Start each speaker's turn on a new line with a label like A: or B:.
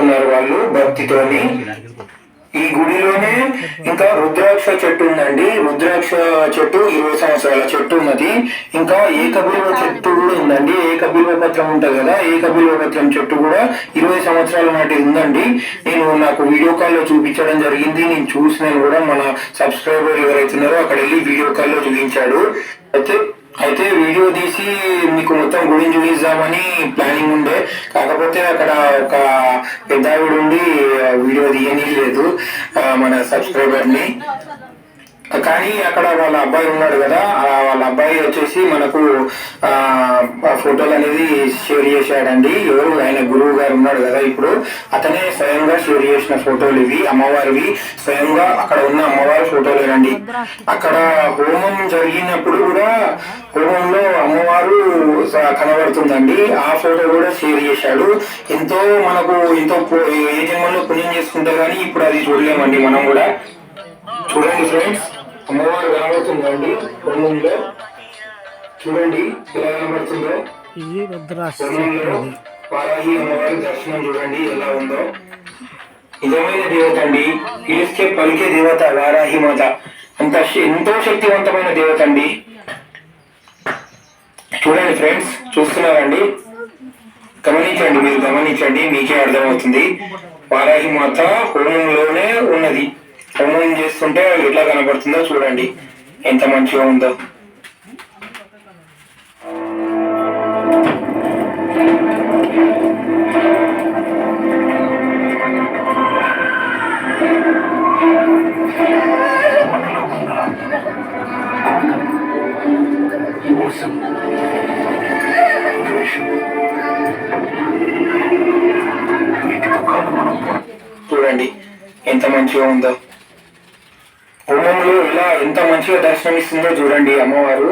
A: చేసుకున్నారు వాళ్ళు భక్తితోని. ఈ గుడిలోనే ఇంకా రుద్రాక్ష చెట్టు ఉందండి. రుద్రాక్ష చెట్టు 20 సంవత్సరాల చెట్టు ఉన్నది. ఇంకా ఏకబిల్వ చెట్టు కూడా ఉందండి. ఏకబిల్వ పత్రం ఉంటుంది కదా, ఏకబిల్వ పత్రం చెట్టు కూడా 20 సంవత్సరాల నాటి ఉందండి. నాకు వీడియో కాల్లో చూపించడం జరిగింది. నేను చూసినాను కూడా. మన సబ్స్క్రైబర్ ఎవరైతున్నారో అక్కడ వెళ్ళి వీడియో కాల్లో చూపించాడు. అయితే వీడియో తీసి మీకు మొత్తం గుడిని చూపిద్దామని ప్లానింగ్ ఉండే. కాకపోతే అక్కడ ఒక పెద్ద ఆవిడ ఉండి వీడియో తీయని లేదు మన సబ్స్క్రైబర్ ని. కానీ అక్కడ వాళ్ళ అబ్బాయి ఉన్నాడు కదా, వాళ్ళ అబ్బాయి వచ్చేసి మనకు ఫోటోలు అనేది షేర్ చేశాడండి. ఎవరు ఆయన గురువు గారు ఉన్నాడు కదా, ఇప్పుడు అతనే స్వయంగా షేర్ చేసిన ఫోటోలు ఇవి. అమ్మవారివి స్వయంగా అక్కడ ఉన్న అమ్మవారి ఫోటోలేనండి. అక్కడ హోమం జరిగినప్పుడు కూడా హోమంలో అమ్మవారు కనబడుతుందండి. ఆ ఫోటో కూడా షేర్ చేశాడు. ఎంతో మనకు ఏ జన్మలో పుణ్యం చేసుకుంటే గానీ ఇప్పుడు అది చూడలేమండి మనం కూడా. చూడండి ఫ్రెండ్స్, అమ్మవారు కనబడుతుందండి హోమంలో. చూడండి ఎలా కనబడుతుందో. వారాహి అమ్మవారి దర్శనం చూడండి ఎలా ఉందో. నిజమైన దేవత అండి, పిలిస్తే పలికే దేవత వారాహి మాత. ఎంతో శక్తివంతమైన దేవత అండి. చూడండి ఫ్రెండ్స్, చూస్తున్నారండి, గమనించండి, మీరు గమనించండి, మీకే అర్థమవుతుంది. వారాహి మాత హోమంలోనే ఉన్నది. హోమం చేస్తుంటే ఎట్లా కనబడుతుందో చూడండి, ఎంత మంచిగా ఉందో. చూడండి ఎంత మంచిగా ఉందో. హోమంలో ఇలా ఎంత మంచిగా దర్శనం ఇస్తుందో చూడండి అమ్మవారు.